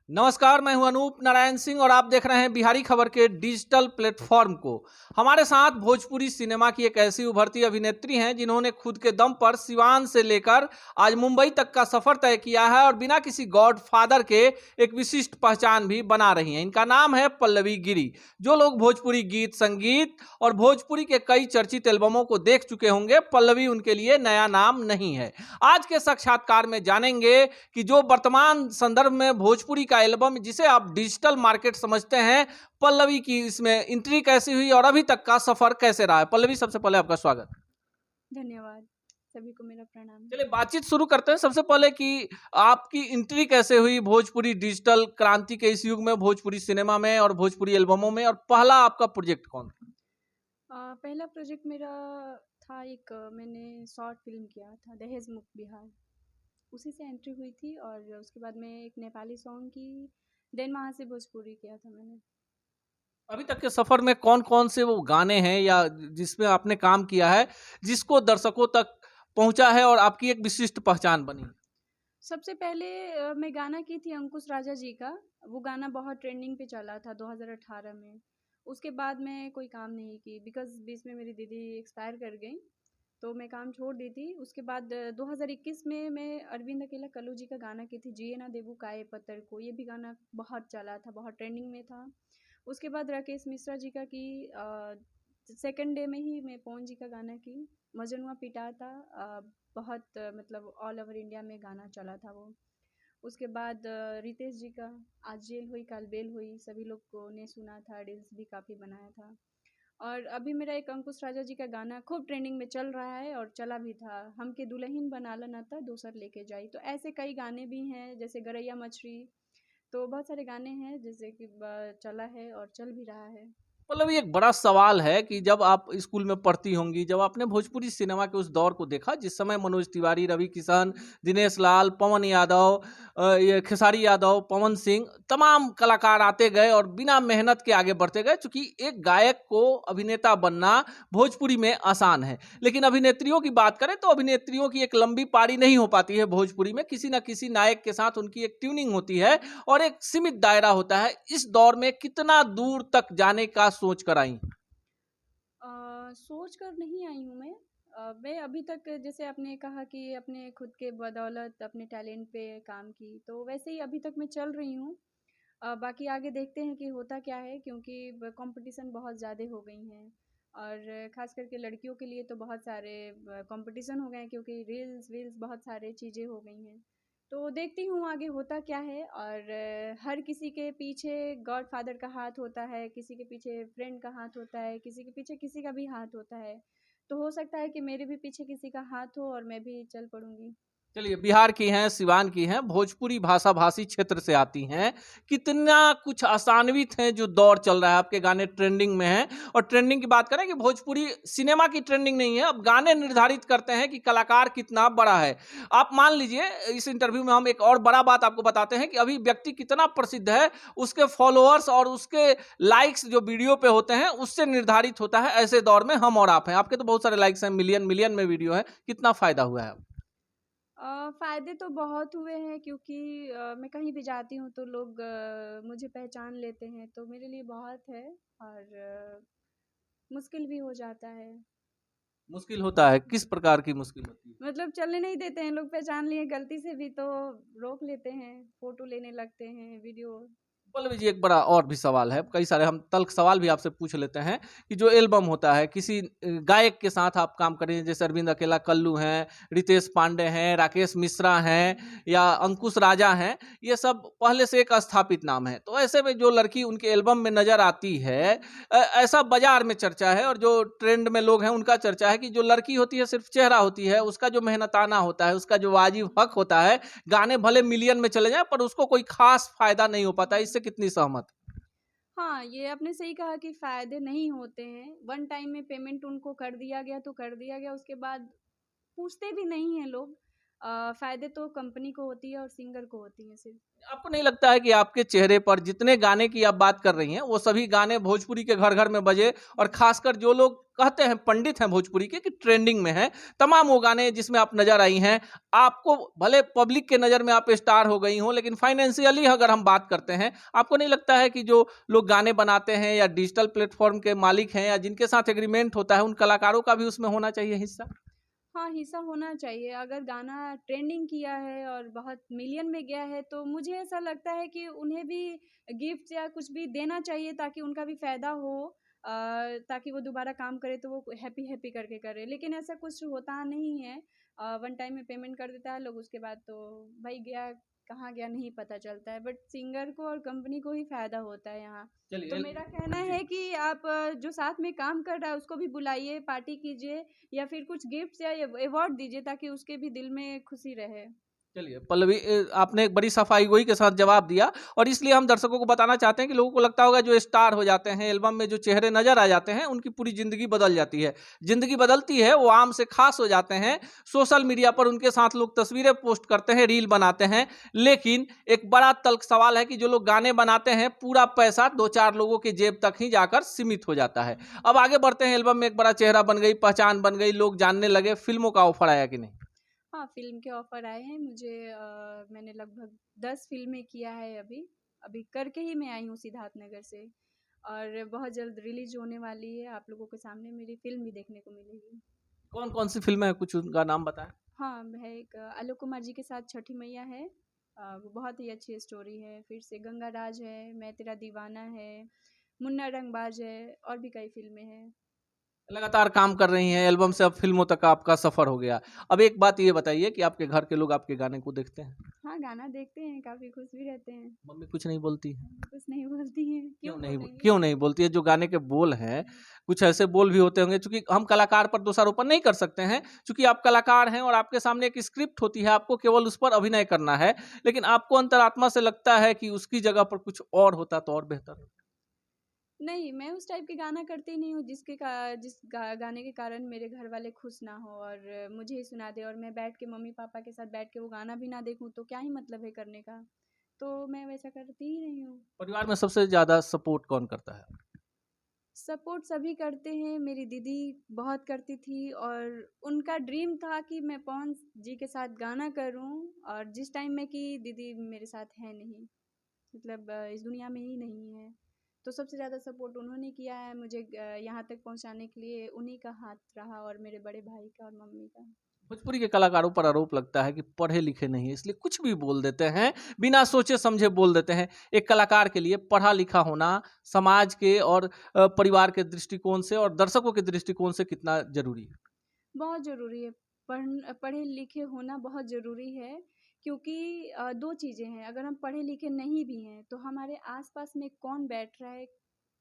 नमस्कार, मैं हूं अनूप नारायण सिंह और आप देख रहे हैं बिहारी खबर के डिजिटल प्लेटफॉर्म को। हमारे साथ भोजपुरी सिनेमा की एक ऐसी उभरती अभिनेत्री हैं जिन्होंने खुद के दम पर सिवान से लेकर आज मुंबई तक का सफर तय किया है और बिना किसी गॉडफादर के एक विशिष्ट पहचान भी बना रही हैं। इनका नाम है पल्लवी गिरी। जो लोग भोजपुरी गीत संगीत और भोजपुरी के कई चर्चित एल्बमों को देख चुके होंगे, पल्लवी उनके लिए नया नाम नहीं है। आज के साक्षात्कार में जानेंगे कि जो वर्तमान संदर्भ में भोजपुरी का एल्बम जिसे आप डिजिटल मार्केट समझते हैं, पल्लवी की इसमें एंट्री कैसी हुई और अभी तक का सफर कैसे रहा है। पल्लवी, सबसे पहले आपका स्वागत। धन्यवाद। सभी को मेरा प्रणाम। चलिए बातचीत शुरू करते हैं। सबसे पहले कि आपकी एंट्री कैसे हुई भोजपुरी डिजिटल क्रांति के इस युग में, भोजपुरी सिनेमा में और भोजपुरी एल्बमों में, और पहला आपका प्रोजेक्ट कौन था? पहला प्रोजेक्ट मेरा था मैंने शॉर्ट फिल्म किया था दहेज मुक्त बिहार, उसी से एंट्री हुई थी। और उसके बाद मैं एक नेपाली सॉन्ग की, देन वहाँ से भोजपुरी किया था मैंने। अभी तक के सफर में कौन कौन से वो गाने हैं या जिसमें आपने काम किया है जिसको दर्शकों तक पहुंचा है और आपकी एक विशिष्ट पहचान बनी? सबसे पहले मैं गाना की थी अंकुश राजा जी का। वो गाना बहुत ट्रेंडिंग पे चला था 2018 में। उसके बाद मैं कोई काम नहीं की बिकॉज़ बीच में मेरी दीदी एक्सपायर कर गई, तो मैं काम छोड़ दी थी। उसके बाद 2021 में मैं अरविंद अकेला कल्लू जी का गाना की थी, जिए ना देबू काए पत्थर को। ये भी गाना बहुत चला था, बहुत ट्रेंडिंग में था। उसके बाद राकेश मिश्रा जी का की, सेकंड डे में ही मैं पवन जी का गाना की, मजनुआ पिटाता। बहुत मतलब ऑल ओवर इंडिया में गाना चला था वो। उसके बाद रितेश जी का आज जेल हुई काल बेल हुई, सभी लोग को ने सुना था, रील्स भी काफ़ी बनाया था। और अभी मेरा एक अंकुश राजा जी का गाना खूब ट्रेंडिंग में चल रहा है और चला भी था, हमके दुल्हन बनाला नाता दोसर लेके जाई। तो ऐसे कई गाने भी हैं, जैसे गरैया मछली। तो बहुत सारे गाने हैं जैसे कि चला है और चल भी रहा है। मतलब ये एक बड़ा सवाल है कि जब आप स्कूल में पढ़ती होंगी, जब आपने भोजपुरी सिनेमा के उस दौर को देखा जिस समय मनोज तिवारी, रवि किशन, दिनेश लाल, पवन यादव, ये खेसारी यादव, पवन सिंह, तमाम कलाकार आते गए और बिना मेहनत के आगे बढ़ते गए। चूंकि एक गायक को अभिनेता बनना भोजपुरी में आसान है, लेकिन अभिनेत्रियों की बात करें तो अभिनेत्रियों की एक लंबी पारी नहीं हो पाती है भोजपुरी में। किसी ना किसी नायक के साथ उनकी एक ट्यूनिंग होती है और एक सीमित दायरा होता है। इस दौर में कितना दूर तक जाने का सोच कर आई? सोच कर नहीं आई हूँ मैं। मैं अभी तक, जैसे आपने कहा कि अपने खुद के बदौलत अपने टैलेंट पे काम की, तो वैसे ही अभी तक मैं चल रही हूँ। बाकी आगे देखते हैं कि होता क्या है, क्योंकि कंपटीशन बहुत ज़्यादा हो गई हैं। और ख़ास करके लड़कियों के लिए तो बहुत सारे कंपटीशन हो गए हैं, क्योंकि रील्स वील्स बहुत सारे चीज़ें हो गई हैं। तो देखती हूँ आगे होता क्या है। और हर किसी के पीछे गॉडफादर का हाथ होता है, किसी के पीछे फ्रेंड का हाथ होता है, किसी के पीछे किसी का भी हाथ होता है। तो हो सकता है कि मेरे भी पीछे किसी का हाथ हो और मैं भी चल पड़ूंगी। चलिए, बिहार की हैं, सिवान की हैं, भोजपुरी भाषा भाषी क्षेत्र से आती हैं। कितना कुछ आसान्वित हैं जो दौर चल रहा है, आपके गाने ट्रेंडिंग में हैं। और ट्रेंडिंग की बात करें कि भोजपुरी सिनेमा की ट्रेंडिंग नहीं है, अब गाने निर्धारित करते हैं कि कलाकार कितना बड़ा है। आप मान लीजिए, इस इंटरव्यू में हम एक और बड़ा बात आपको बताते हैं कि अभी व्यक्ति कितना प्रसिद्ध है, उसके फॉलोअर्स और उसके लाइक्स जो वीडियो पे होते हैं उससे निर्धारित होता है। ऐसे दौर में हम और आप हैं, आपके तो बहुत सारे लाइक्स हैं, मिलियन मिलियन में वीडियो है। कितना फायदा हुआ है? फ़ायदे तो बहुत हुए हैं, क्योंकि मैं कहीं भी जाती हूँ तो लोग मुझे पहचान लेते हैं, तो मेरे लिए बहुत है। और मुश्किल भी हो जाता है। मुश्किल होता है? किस प्रकार की मुश्किल होती है? मतलब चलने नहीं देते हैं लोग, पहचान लिए गलती से भी तो रोक लेते हैं, फ़ोटो लेने लगते हैं, वीडियो। पल्लवी जी, एक बड़ा और भी सवाल है, कई सारे हम तल्ख सवाल भी आपसे पूछ लेते हैं कि जो एल्बम होता है, किसी गायक के साथ आप काम करें, जैसे अरविंद अकेला कल्लू हैं, रितेश पांडे हैं, राकेश मिश्रा हैं या अंकुश राजा हैं, ये सब पहले से एक स्थापित नाम है। तो ऐसे में जो लड़की उनके एल्बम में नजर आती है, ऐसा बाजार में चर्चा है और जो ट्रेंड में लोग हैं उनका चर्चा है कि जो लड़की होती है सिर्फ चेहरा होती है, उसका जो मेहनताना होता है, उसका जो वाजिब हक होता है, गाने भले मिलियन में चले जाएं पर उसको कोई खास फायदा नहीं हो पाता। इससे कितनी सहमत? हाँ, ये आपने सही कहा कि फ़ायदे नहीं होते हैं। वन टाइम में पेमेंट उनको कर दिया गया तो कर दिया गया, उसके बाद पूछते भी नहीं हैं लोग। फ़ायदे तो कंपनी को होती है और सिंगर को होती है सिर्फ। आपको नहीं लगता है कि आपके चेहरे पर जितने गाने की आप बात कर रही हैं वो सभी गाने भोजपुरी के घर घर में बजे, और खासकर जो लोग कहते हैं पंडित हैं भोजपुरी के कि ट्रेंडिंग में हैं, तमाम वो गाने जिसमें आप नजर आई हैं, आपको भले पब्लिक के नजर में आप स्टार हो गई हो, लेकिन फाइनेंशियली अगर हम बात करते हैं, आपको नहीं लगता है कि जो लोग गाने बनाते हैं या डिजिटल प्लेटफॉर्म के मालिक हैं या जिनके साथ एग्रीमेंट होता है, उन कलाकारों का भी उसमें होना चाहिए हिस्सा? हाँ, हिस्सा होना चाहिए। अगर गाना ट्रेंडिंग किया है और बहुत मिलियन में गया है, तो मुझे ऐसा लगता है कि उन्हें भी गिफ्ट या कुछ भी देना चाहिए ताकि उनका भी फ़ायदा हो। ताकि वो दोबारा काम करे तो वो हैप्पी-हैप्पी करके करे। लेकिन ऐसा कुछ होता नहीं है। वन टाइम में पेमेंट कर देता है लोग, उसके बाद तो भाई गया, कहाँ गया नहीं पता चलता है। बट सिंगर को और कंपनी को ही फ़ायदा होता है यहाँ। तो चलिए। मेरा कहना जी। है कि आप जो साथ में काम कर रहा है उसको भी बुलाइए, पार्टी कीजिए या फिर कुछ गिफ्ट्स या अवार्ड दीजिए ताकि उसके भी दिल में खुशी रहे। चलिए पल्लवी, आपने एक बड़ी सफाई गोई के साथ जवाब दिया, और इसलिए हम दर्शकों को बताना चाहते हैं कि लोगों को लगता होगा जो स्टार हो जाते हैं, एल्बम में जो चेहरे नजर आ जाते हैं, उनकी पूरी जिंदगी बदल जाती है। जिंदगी बदलती है, वो आम से खास हो जाते हैं। सोशल मीडिया पर उनके साथ लोग तस्वीरें पोस्ट करते हैं, रील बनाते हैं, लेकिन एक बड़ा तल्ख सवाल है कि जो लोग गाने बनाते हैं, पूरा पैसा दो चार लोगों की जेब तक ही जाकर सीमित हो जाता है। अब आगे बढ़ते हैं, एल्बम में एक बड़ा चेहरा बन गई, पहचान बन गई, लोग जानने लगे, फिल्मों का ऑफर आया कि नहीं? हाँ, फ़िल्म के ऑफ़र आए हैं मुझे। मैंने लगभग 10 फ़िल्में किया है अभी। अभी करके ही मैं आई हूँ सिद्धार्थनगर से, और बहुत जल्द रिलीज़ होने वाली है। आप लोगों के सामने मेरी फ़िल्म भी देखने को मिलेगी। कौन कौन सी फिल्में हैं, कुछ उनका नाम बताएं। हाँ, है एक आलोक कुमार जी के साथ छठी मैया है। वो बहुत ही अच्छी स्टोरी है। फिर से गंगा राज है, मैं तेरा दीवाना है, मुन्ना रंगबाज है और भी कई फ़िल्में हैं। लगातार काम कर रही हैं, एल्बम से अब फिल्मों तक आपका सफर हो गया। अब एक बात ये बताइए कि आपके घर के लोग आपके गाने को देखते हैं? हाँ, गाना देखते हैं, काफ़ी खुश भी रहते हैं। मम्मी कुछ नहीं बोलती? कुछ नहीं बोलती हैं, क्यों बोलेंगी? क्यों नहीं बोलती है? जो गाने के बोल हैं, कुछ ऐसे बोल भी होते होंगे, चूंकि हम कलाकार पर दोषारोपण नहीं कर सकते हैं, चूंकि आप कलाकार हैं और आपके सामने एक स्क्रिप्ट होती है, आपको केवल उस पर अभिनय करना है, लेकिन आपको अंतरात्मा से लगता है कि उसकी जगह पर कुछ और होता तो और बेहतर होता। नहीं, मैं उस टाइप के गाना करती नहीं हूँ जिस गाने के कारण मेरे घर वाले खुश ना हो और मुझे ही सुना दे और मैं बैठ के मम्मी-पापा के साथ बैठ के वो गाना भी ना देखूँ तो क्या ही मतलब है करने का? तो मैं वैसा करती ही नहीं हूँ। परिवार में सबसे ज्यादा सपोर्ट कौन करता है? सपोर्ट सभी करते हैं, मेरी दीदी बहुत करती थी और उनका ड्रीम था कि मैं पवन जी के साथ गाना करूँ, और जिस टाइम में कि दीदी मेरे साथ है नहीं, मतलब इस दुनिया में ही नहीं है। तो सबसे ज़्यादा सपोर्ट उन्होंने किया है मुझे, यहाँ तक पहुँचाने के लिए उन्हीं का हाथ रहा और मेरे बड़े भाई का और मम्मी का। भोजपुरी के कलाकारों पर आरोप लगता है कि पढ़े लिखे नहीं है, इसलिए कुछ भी बोल देते हैं, बिना सोचे समझे बोल देते हैं। एक कलाकार के लिए पढ़ा लिखा होना समाज के और परिवार के दृष्टिकोण से और दर्शकों के दृष्टिकोण से कितना जरूरी है? बहुत ज़रूरी है। पढ़े लिखे होना बहुत ज़रूरी है, क्योंकि 2 चीज़ें हैं, अगर हम पढ़े लिखे नहीं भी हैं तो हमारे आस-पास में कौन बैठ रहा है,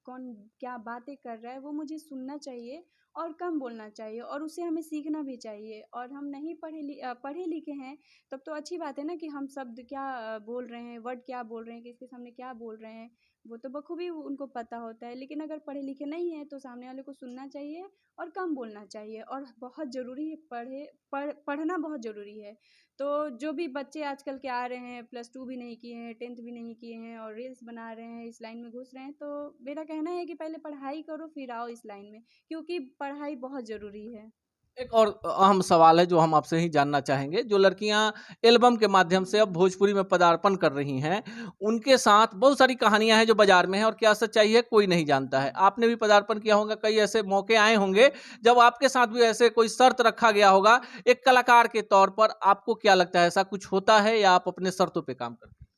कौन क्या बातें कर रहा है वो मुझे सुनना चाहिए और कम बोलना चाहिए और उससे हमें सीखना भी चाहिए। और हम नहीं पढ़े लिखे हैं तब तो अच्छी बात है ना कि हम शब्द क्या बोल रहे हैं, वर्ड क्या बोल रहे हैं, किसके सामने क्या बोल रहे हैं, वो तो बखूबी उनको पता होता है। लेकिन अगर पढ़े लिखे नहीं हैं तो सामने वाले को सुनना चाहिए और कम बोलना चाहिए, और बहुत ज़रूरी है पढ़ना बहुत ज़रूरी है। तो जो भी बच्चे आजकल के आ रहे हैं, +2 भी नहीं किए हैं, 10th भी नहीं किए हैं और रील्स बना रहे हैं, इस लाइन में घुस रहे हैं, तो मेरा कहना है कि पहले पढ़ाई करो फिर आओ इस लाइन में, क्योंकि पढ़ाई बहुत ज़रूरी है। एक और अहम सवाल है जो हम आपसे ही जानना चाहेंगे। जो लड़कियां एल्बम के माध्यम से अब भोजपुरी में पदार्पण कर रही हैं, उनके साथ बहुत सारी कहानियां हैं जो बाजार में हैं और क्या सच्चाई है कोई नहीं जानता है। आपने भी पदार्पण किया होगा, कई ऐसे मौके आए होंगे जब आपके साथ भी ऐसे कोई शर्त रखा गया होगा। एक कलाकार के तौर पर आपको क्या लगता है, ऐसा कुछ होता है या आप अपने शर्तों पे काम करते हैं?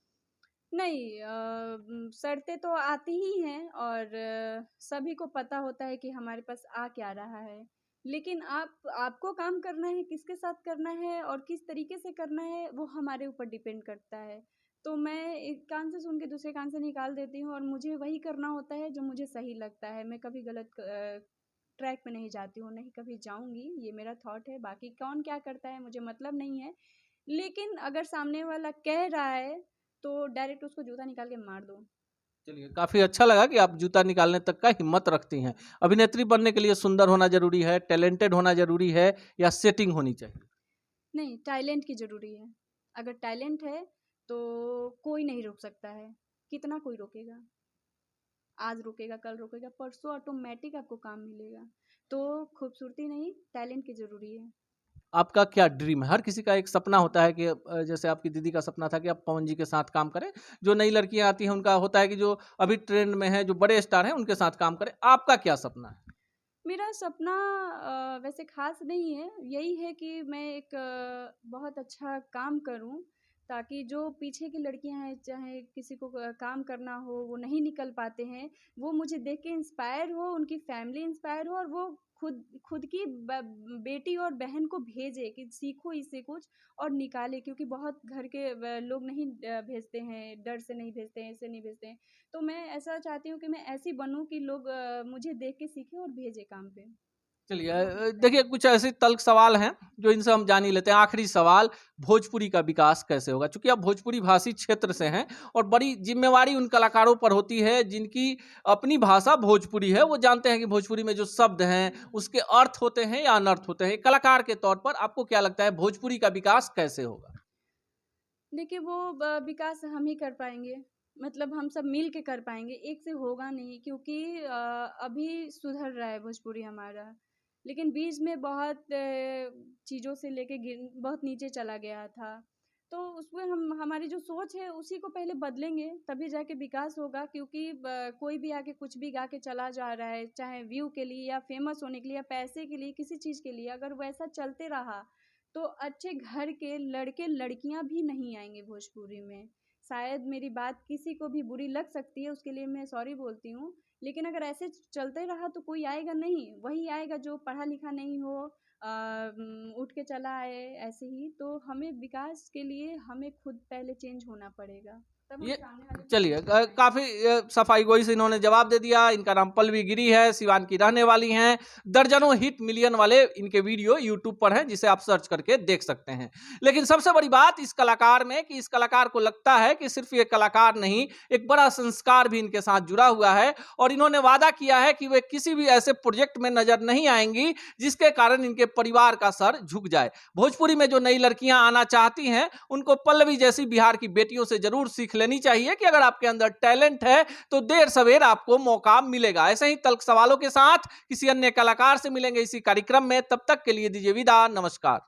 नहीं, शर्तें तो आती ही हैं और सभी को पता होता है कि हमारे पास आ क्या रहा है। लेकिन आपको काम करना है, किसके साथ करना है और किस तरीके से करना है, वो हमारे ऊपर डिपेंड करता है। तो मैं एक कान से सुन के दूसरे कान से निकाल देती हूँ और मुझे वही करना होता है जो मुझे सही लगता है। मैं कभी गलत ट्रैक पे नहीं जाती हूँ, नहीं कभी जाऊँगी, ये मेरा थॉट है। बाकी कौन क्या करता है मुझे मतलब नहीं है। लेकिन अगर सामने वाला कह रहा है तो डायरेक्ट उसको जूता निकाल के मार दो। चलिए, काफी अच्छा लगा कि आप जूता निकालने तक का हिम्मत रखती हैं। अभिनेत्री बनने के लिए सुंदर होना जरूरी है, टैलेंटेड होना जरूरी है, या सेटिंग होनी चाहिए? नहीं, टैलेंट की ज़रूरी है। अगर टैलेंट है तो कोई नहीं रोक सकता है। कितना कोई रोकेगा? आज रोकेगा, कल रोकेगा, परसों ऑटोमेटिक आपको काम मिलेगा। तो खूबसूरती नहीं, टैलेंट की ज़रूरी है। आपका क्या ड्रीम है? हर किसी का एक सपना होता है कि जैसे आपकी दीदी का सपना था कि आप पवन जी के साथ काम करें। जो नई लड़कियां आती हैं उनका होता है कि जो अभी ट्रेंड में है, जो बड़े स्टार हैं उनके साथ काम करें। आपका क्या सपना है? मेरा सपना वैसे ख़ास नहीं है, यही है कि मैं एक बहुत अच्छा काम करूँ, ताकि जो पीछे की लड़कियाँ हैं, चाहे किसी को काम करना हो, वो नहीं निकल पाते हैं, वो मुझे देख के इंस्पायर हो, उनकी फैमिली इंस्पायर हो और वो खुद खुद की बेटी और बहन को भेजे कि सीखो इससे कुछ और निकाले, क्योंकि बहुत घर के लोग नहीं भेजते हैं, डर से नहीं भेजते हैं, ऐसे नहीं भेजते हैं। तो मैं ऐसा चाहती हूँ कि मैं ऐसी बनूँ कि लोग मुझे देख के सीखें और भेजें काम पे। चलिए बहुत देखिए टैलेंट कुछ ऐसे तल्ख सवाल हैं जो इनसे हम जान ही लेते हैं। आखिरी सवाल, भोजपुरी का विकास कैसे होगा? चूंकि आप भोजपुरी भाषी क्षेत्र से हैं और बड़ी जिम्मेवारी उन कलाकारों पर होती है जिनकी अपनी भाषा भोजपुरी है। वो जानते हैं कि भोजपुरी में जो शब्द हैं उसके अर्थ होते हैं या अनर्थ होते हैं। एक कलाकार के तौर पर आपको क्या लगता है भोजपुरी का विकास कैसे होगा? देखिए वो विकास हम ही कर पाएँगे, मतलब हम सब मिल के कर पाएँगे, एक से होगा नहीं, क्योंकि अभी सुधर रहा है भोजपुरी हमारा। लेकिन बीच में बहुत चीज़ों से लेके गिर बहुत नीचे चला गया था। तो उसमें हम हमारी जो सोच है उसी को पहले बदलेंगे, तभी जाके विकास होगा, क्योंकि कोई भी आके कुछ भी गा के चला जा रहा है, चाहे व्यू के लिए या फ़ेमस होने के लिए या पैसे के लिए, किसी चीज़ के लिए, अगर वैसा चलते रहा तो अच्छे घर के लड़के-लड़कियाँ भी नहीं आएँगे भोजपुरी में। शायद मेरी बात किसी को भी बुरी लग सकती है, उसके लिए मैं सॉरी बोलती हूँ। लेकिन अगर ऐसे चलते रहा तो कोई आएगा नहीं, वही आएगा जो पढ़ा-लिखा नहीं हो, उठ के चला आए ऐसे ही। तो हमें विकास के लिए हमें खुद पहले चेंज होना पड़ेगा, तब हम ये सामने वाले को चलिए चेंज कर पाएँगे। काफी सफाई गोई से इन्होंने जवाब दे दिया। इनका नाम पल्लवी गिरी है, सिवान की रहने वाली हैं। दर्जनों हिट मिलियन वाले इनके वीडियो यूट्यूब पर हैं जिसे आप सर्च करके देख सकते हैं। लेकिन सबसे बड़ी बात इस कलाकार में कि इस कलाकार को लगता है कि सिर्फ ये कलाकार नहीं, एक बड़ा संस्कार भी इनके साथ जुड़ा हुआ है और इन्होंने वादा किया है कि वे किसी भी ऐसे प्रोजेक्ट में नजर नहीं आएंगी जिसके कारण इनके परिवार का सर झुक जाए। भोजपुरी में जो नई लड़कियां आना चाहती हैं उनको पल्लवी जैसी बिहार की बेटियों से जरूर सीख लेनी चाहिए कि अगर आपके अंदर टैलेंट है तो देर सवेर आपको मौका मिलेगा। ऐसे ही तल्ख सवालों के साथ किसी अन्य कलाकार से मिलेंगे इसी कार्यक्रम में। तब तक के लिए दीजिए विदा, नमस्कार।